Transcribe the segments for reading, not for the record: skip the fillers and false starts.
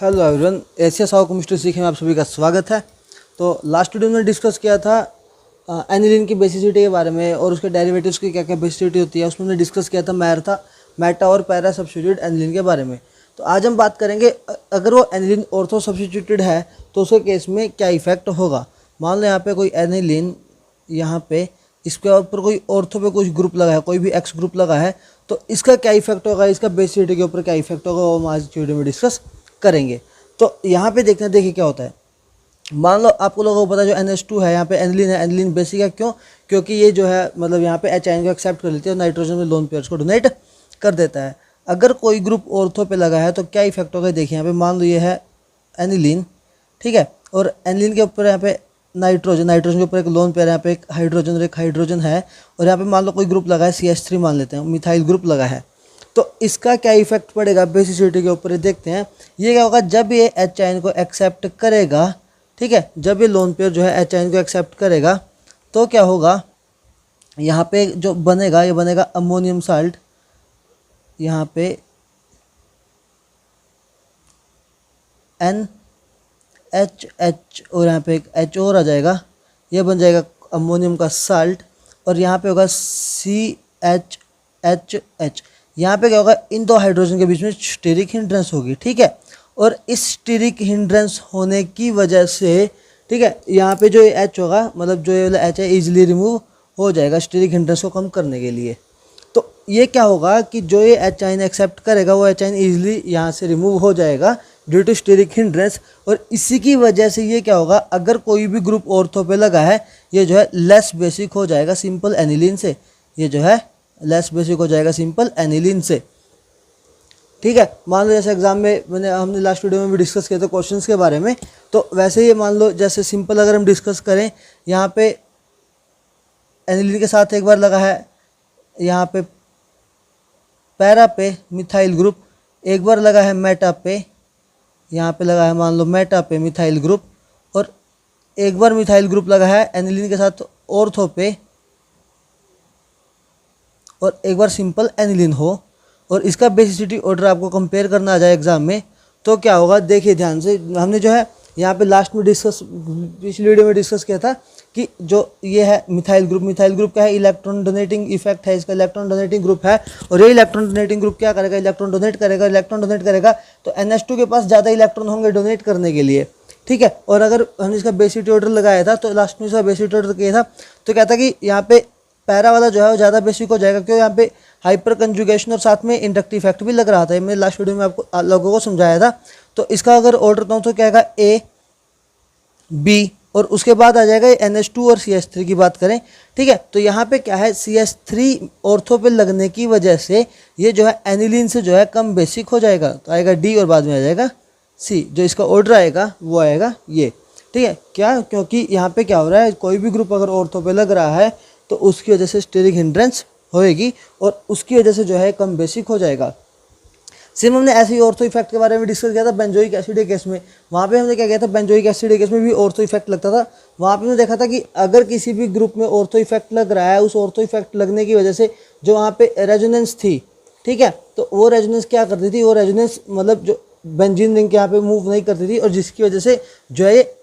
Hello everyone, Asia Sao chemistry सीखे में आप सभी का स्वागत है। तो लास्ट वीडियो में डिस्कस किया था एनिलीन की बेसिसिटी के बारे में और उसके डेरिवेटिव्स की क्या क्या बेसिसिटी होती है। उसमें हमने डिस्कस किया था मेटा और पैरा सब्स्टिट्यूट एनिलीन के बारे में। तो आज हम बात करेंगे अगर वो एनिलीन ऑर्थो सब्स्टिट्यूटेड है तो उसके केस में क्या इफेक्ट होगा। मान लो यहाँ पे कोई एनिलीन, यहाँ पे इसके ऊपर कोई ऑर्थो पे कुछ ग्रुप लगा है, कोई भी एक्स ग्रुप लगा है, तो इसका क्या इफेक्ट होगा, इसका बेसिसिटी के ऊपर क्या इफेक्ट होगा, वो हम आज की वीडियो में डिस्कस करेंगे। तो यहाँ पे देखिए क्या होता है। मान लो आपको लोगों को पता है जो NH2 है, यहाँ पे एनिलीन है। एनिलीन बेसिक है, क्यों? क्योंकि ये जो है मतलब यहाँ पे H आयन को एक्सेप्ट कर लेती है और नाइट्रोजन में लोन पेयर्स को डोनेट कर देता है। अगर कोई ग्रुप ऑर्थो पे लगा है तो क्या इफेक्ट होगा, देखिए यहाँ पे मान लो ये है एनिलीन, ठीक है, और एनिलीन के ऊपर यहाँ पे नाइट्रोजन के ऊपर एक लोन पेयर है, यहाँ पे एक हाइड्रोजन और एक हाइड्रोजन है, और यहाँ पे मान लो कोई ग्रुप लगा है CH3 मान लेते हैं, मिथाइल ग्रुप लगा है। तो इसका क्या इफेक्ट पड़ेगा बेसिसिटी के ऊपर, देखते हैं। ये क्या होगा, जब ये H आयन को एक्सेप्ट करेगा, ठीक है, जब ये लोन पेयर जो है H आयन को एक्सेप्ट करेगा तो क्या होगा, यहाँ पे जो बनेगा ये बनेगा अमोनियम साल्ट, यहाँ पे NHH और यहाँ पे एक H और आ जाएगा, ये बन जाएगा अमोनियम का साल्ट, और यहाँ पे होगा CHHH। यहाँ पे क्या होगा, इन दो हाइड्रोजन के बीच में स्टीरिक हिंड्रेंस होगी, ठीक है, और इस स्टीरिक हिंड्रेंस होने की वजह से, ठीक है, यहाँ पे जो H होगा मतलब जो ये वाला H है इजीली रिमूव हो जाएगा स्टीरिक हिंड्रेंस को कम करने के लिए। तो ये क्या होगा कि जो ये H आयन एक्सेप्ट करेगा वो H आयन इजीली यहाँ से रिमूव हो जाएगा ड्यू टू स्टीरिक हिंड्रेंस, और इसी की वजह से ये क्या होगा, अगर कोई भी ग्रुप ऑर्थो पे लगा है ये जो है लेस बेसिक हो जाएगा सिंपल एनिलीन से, ये जो है लेस बेसिक हो जाएगा सिंपल एनिलीन से, ठीक है। मान लो जैसे एग्जाम में हमने लास्ट वीडियो में भी डिस्कस किया था क्वेश्चंस के बारे में, तो वैसे ही मान लो जैसे सिंपल अगर हम डिस्कस करें, यहाँ पे एनिलीन के साथ एक बार लगा है, यहाँ पे पैरा पे मिथाइल ग्रुप, एक बार लगा है मेटा पे, यहाँ पे लगा है मान लो मेटा पे मिथाइल ग्रुप, और एक बार मिथाइल ग्रुप लगा है एनिलीन के साथ ऑर्थो पे, और एक बार सिंपल एनिलीन हो, और इसका बेसिसिटी ऑर्डर आपको कंपेयर करना आ जाए एग्जाम में, तो क्या होगा देखिए ध्यान से। हमने जो है यहाँ पे लास्ट में पिछली वीडियो में डिस्कस किया था कि जो ये है मिथाइल ग्रुप क्या है, इलेक्ट्रॉन डोनेटिंग इफेक्ट है इसका, इलेक्ट्रॉन डोनेटिंग ग्रुप है, और ये इलेक्ट्रॉन डोनेटिंग ग्रुप क्या करेगा, इलेक्ट्रॉन डोनेट करेगा, तो NH2 के पास ज़्यादा इलेक्ट्रॉन होंगे डोनेट करने के लिए, ठीक है। और अगर हमने इसका बेसिसिटी ऑर्डर लगाया था तो लास्ट में इसका बेसिसिटी ऑर्डर किया था, तो क्या था कि यहाँ पे पैरा वाला जो है वो ज़्यादा बेसिक हो जाएगा, क्यों, यहाँ पे हाइपर कंजुगेशन और साथ में इंडक्टिव इफेक्ट भी लग रहा था, मैंने लास्ट वीडियो में आपको लोगों को समझाया था। तो इसका अगर ऑर्डर करता हूँ तो क्या आएगा A B, और उसके बाद आ जाएगा NH2 और CH3 की बात करें, ठीक है। तो यहाँ पे क्या है, CH3 ऑर्थो पे लगने की वजह से ये जो है एनिलीन से जो है कम बेसिक हो जाएगा, तो आएगा D और बाद में आ जाएगा C, जो इसका ऑर्डर आएगा वो आएगा ये, ठीक है। क्या, क्योंकि यहाँ पे क्या हो रहा है, कोई भी ग्रुप अगर ऑर्थो पे लग रहा है तो उसकी वजह से स्टीरिक हिंड्रेंस होएगी और उसकी वजह से जो है कम बेसिक हो जाएगा। सेम हमने ऐसे ही ऑर्थो इफेक्ट के बारे में डिस्कस किया था बेंजोइक एसिड के केस में। वहाँ पे हमने क्या किया था, बेंजोइक एसिड के केस में भी ऑर्थो इफेक्ट लगता था। वहाँ पे हमने देखा था कि अगर किसी भी ग्रुप में ऑर्थो इफेक्ट लग रहा है, उस ऑर्थो इफेक्ट लगने की वजह से जो वहाँ पे रेजोनेंस थी, ठीक है, तो वो रेजोनेंस क्या करती थी, वो रेजोनेंस मतलब जो बेंजीन रिंग के यहाँ पे मूव नहीं करती थी, और जिसकी वजह से जो है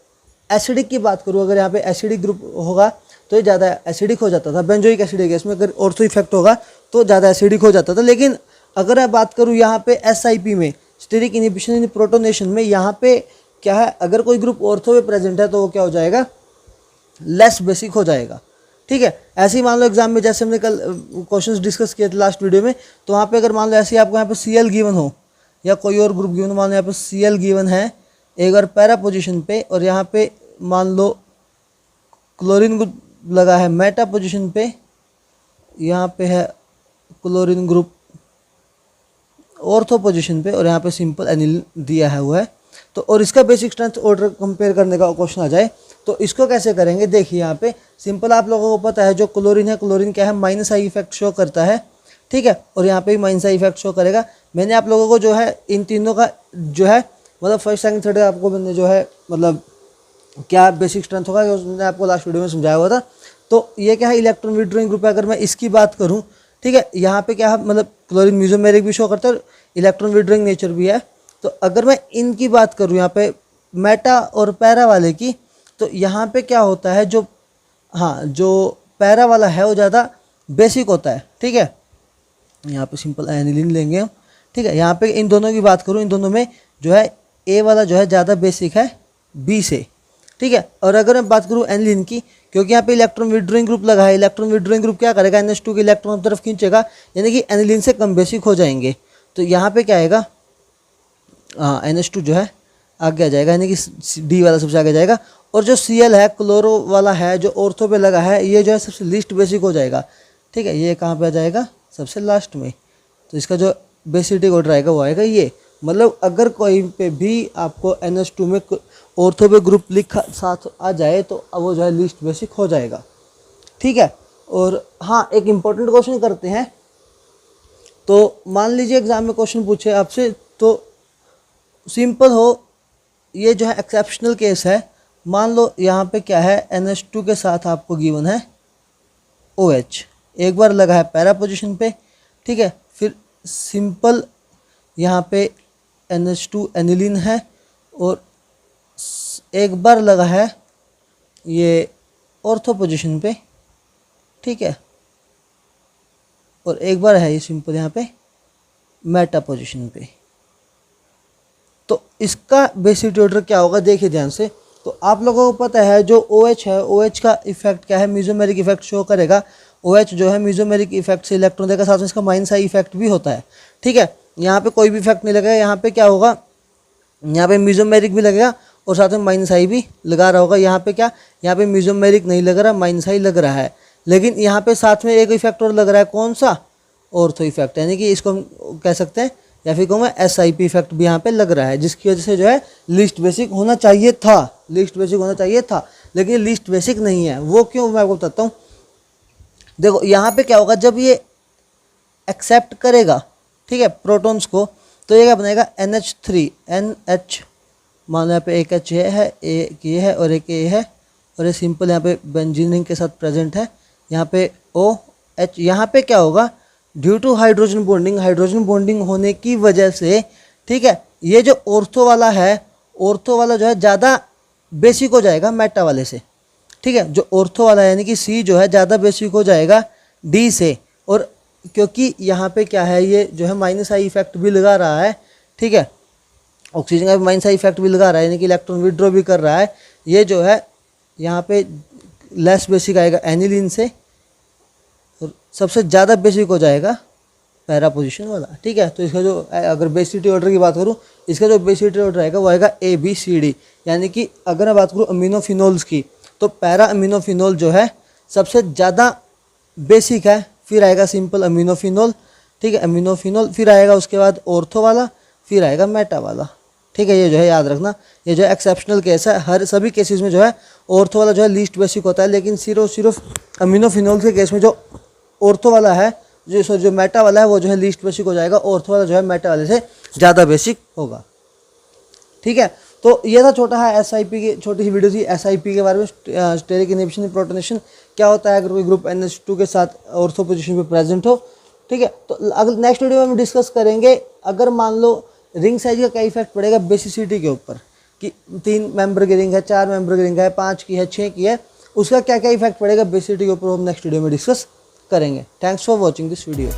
एसिडिक की बात करूँ, अगर यहाँ पे एसिडिक ग्रुप होगा तो ये ज़्यादा एसिडिक हो जाता था। बेंजोइक एसिड के केस में अगर ऑर्थो इफेक्ट होगा तो ज़्यादा एसिडिक हो जाता था। लेकिन अगर मैं बात करूँ यहाँ पे SIP में, स्टीरिक इनहिबिशन इन प्रोटोनेशन में, यहाँ पे क्या है, अगर कोई ग्रुप ऑर्थो में प्रेजेंट है तो वो क्या हो जाएगा, लेस बेसिक हो जाएगा, ठीक है। ऐसे ही मान लो एग्जाम में जैसे हमने कल क्वेश्चंस डिस्कस किए थे लास्ट वीडियो में, तो वहाँ पे अगर मान लो ऐसे ही आपको यहाँ पे Cl गिवन हो या कोई और ग्रुप गिवन हो, मान लो यहाँ पे Cl गिवन है एक बार पैरा पोजिशन पे, और यहाँ पे मान लो क्लोरीन ग्रुप लगा है मेटा पोजीशन पे, यहाँ पे है क्लोरीन ग्रुप ऑर्थो पोजीशन पे, और यहाँ पे सिंपल एनिलीन दिया है हुआ है। तो और इसका बेसिक स्ट्रेंथ ऑर्डर कंपेयर करने का क्वेश्चन आ जाए तो इसको कैसे करेंगे, देखिए यहाँ पे सिंपल आप लोगों को पता है जो क्लोरीन है, क्लोरीन क्या है, माइनस आई इफेक्ट शो करता है, ठीक है, और यहाँ पे भी माइनस आई इफेक्ट शो करेगा। मैंने आप लोगों को जो है इन तीनों का जो है मतलब फर्स्ट सेकंड थर्ड आपको मैंने जो है मतलब क्या बेसिक स्ट्रेंथ होगा मैंने आपको लास्ट वीडियो में समझाया हुआ था। तो ये क्या है, इलेक्ट्रॉन विड्रॉइंग ग्रुप है। अगर मैं इसकी बात करूं, ठीक है, यहाँ पे क्या है मतलब क्लोरीन म्यूजोमेरिक भी शो करता है और इलेक्ट्रॉन विड्रॉइंग नेचर भी है। तो अगर मैं इनकी बात करूँ यहाँ पे मेटा और पैरा वाले की, तो यहाँ पे क्या होता है, जो हाँ जो पैरा वाला है वो ज़्यादा बेसिक होता है। ठीक है, यहाँ पे सिंपल एनिलीन लेंगे हम। ठीक है, यहाँ पे इन दोनों की बात करूँ, इन दोनों में जो है ए वाला जो है ज़्यादा बेसिक है बी से। ठीक है, और अगर मैं बात करूँ एनिलीन की, क्योंकि यहाँ पे इलेक्ट्रॉन विड्रॉइंग ग्रुप लगा है, इलेक्ट्रॉन विड्रॉइंग ग्रुप क्या करेगा, NH2 के इलेक्ट्रॉन तरफ खींचेगा, यानी कि एनिलीन से कम बेसिक हो जाएंगे। तो यहाँ पे क्या आएगा, हाँ NH2 जो है आगे आ जाएगा, यानी कि डी वाला सबसे आगे जाएगा। और जो Cl है क्लोरो वाला है जो ऑर्थो पे लगा है, ये जो है सबसे लीस्ट बेसिक हो जाएगा। ठीक है, ये कहाँ पे आ जाएगा, सबसे लास्ट में। तो इसका जो बेसिक ऑर्डर आएगा वो आएगा ये। मतलब अगर कोई पे भी आपको NH2 में ऑर्थो पे ग्रुप लिखा साथ आ जाए तो वो जो है लीस्ट बेसिक हो जाएगा। ठीक है, और हाँ एक इम्पोर्टेंट क्वेश्चन करते हैं। तो मान लीजिए एग्जाम में क्वेश्चन पूछे आपसे, तो सिंपल हो, ये जो है एक्सेप्शनल केस है। मान लो यहाँ पे क्या है, NH2 के साथ आपको गिवन है OH, एक बार लगा है पैरा पोजीशन पे। ठीक है, फिर सिंपल यहाँ पे NH2 एनिलीन है, और एक बार लगा है ये ऑर्थो पोजीशन पे। ठीक है, और एक बार है ये सिंपल यहाँ पे मेटा पोजीशन पे। तो इसका बेसिक ऑर्डर क्या होगा, देखिए ध्यान से। तो आप लोगों को पता है जो OH है, OH का इफेक्ट क्या है, मीजोमेरिक इफेक्ट शो करेगा। OH जो है मीजोमेरिक इफेक्ट से इलेक्ट्रॉन देगा, साथ में इसका माइनस आई इफेक्ट भी होता है। ठीक है, यहाँ पे कोई भी इफेक्ट नहीं लगेगा, यहाँ पे क्या होगा, यहाँ पे मीजोमेरिक भी लगेगा और साथ में माइनस आई भी लगा रहा होगा। यहाँ पे क्या, यहाँ पे मीजोमेरिक नहीं लग रहा, माइनस आई लग रहा है। लेकिन यहाँ पे साथ में एक इफेक्ट और लग रहा है, कौन सा, ऑर्थो इफेक्ट, यानी कि इसको हम कह सकते हैं, या फिर कहूँ मैं SIP इफेक्ट भी यहाँ पे लग रहा है, जिसकी वजह से जो है लिस्ट बेसिक होना चाहिए था, लिस्ट बेसिक होना चाहिए था, लेकिन ये लिस्ट बेसिक नहीं है। वो क्यों, मैं आपको बताता हूँ। देखो यहाँ पे क्या होगा, जब ये एक्सेप्ट करेगा, ठीक है, प्रोटॉन्स को, तो ये क्या बनाएगा, NH3 NH, मान लो यहाँ पे एक H है, एक ये है और एक A है, और ये सिंपल यहाँ पे बेंजीन रिंग के साथ प्रेजेंट है। यहाँ पे OH, यहाँ पे क्या होगा, due to hydrogen bonding, hydrogen bonding होने की वजह से, ठीक है, ये जो ऑर्थो वाला है, ऑर्थो वाला जो है ज़्यादा बेसिक हो जाएगा मेटा वाले से। ठीक है, जो ऑर्थो वाला है यानी कि C जो है ज़्यादा बेसिक हो जाएगा D से। और क्योंकि यहाँ पे क्या है, ये जो है माइनस आई इफेक्ट भी लगा रहा है। ठीक है, ऑक्सीजन का भी माइनस आई इफेक्ट भी लगा रहा है, यानी कि इलेक्ट्रॉन विड्रॉ भी कर रहा है। ये जो है यहाँ पे लेस बेसिक आएगा एनिलीन से, और सबसे ज़्यादा बेसिक हो जाएगा पैरा पोजीशन वाला। ठीक है, तो इसका जो, अगर बेसिसिटी ऑर्डर की बात करूँ, इसका जो बेसिसिटी ऑर्डर आएगा वो आएगा ABCD। यानी कि अगर मैं बात करूँ अमीनोफिनोल्स की, तो पैरा अमीनोफिनोल जो है सबसे ज़्यादा बेसिक है, फिर आएगा सिंपल अमीनोफिनोल। ठीक है, अमीनोफिनोल, फिर आएगा उसके बाद ऑर्थो वाला, फिर आएगा मेटा वाला। ठीक है, ये जो है याद रखना, ये जो है एक्सेप्शनल केस है। हर सभी केसेस में जो है ऑर्थो वाला जो है लीस्ट बेसिक होता है, लेकिन सिर्फ अमीनोफिनोल के केस में जो ऑर्थो वाला है, जो मेटा वाला है, वो जो है लीस्ट बेसिक हो जाएगा, ऑर्थो वाला जो है मेटा वाले से ज़्यादा बेसिक होगा। ठीक है, तो ये था छोटा है SIP की छोटी सी वीडियो थी SIP के बारे में, स्टेरिक इनहिबिशन प्रोटोनेशन क्या होता है अगर कोई ग्रुप NH2 के साथ ऑर्थो पोजीशन पे प्रेजेंट हो। ठीक है, तो अगर नेक्स्ट वीडियो में हम डिस्कस करेंगे, अगर मान लो रिंग साइज का क्या इफेक्ट पड़ेगा बेसिसिटी के ऊपर, कि 3 मेंबर की रिंग है, 4 मेंबर की रिंग है, 5 की है, 6 की है, उसका क्या क्या इफेक्ट पड़ेगा बेसिसिटी के ऊपर, हम नेक्स्ट वीडियो में डिस्कस करेंगे। Thanks for watching this video.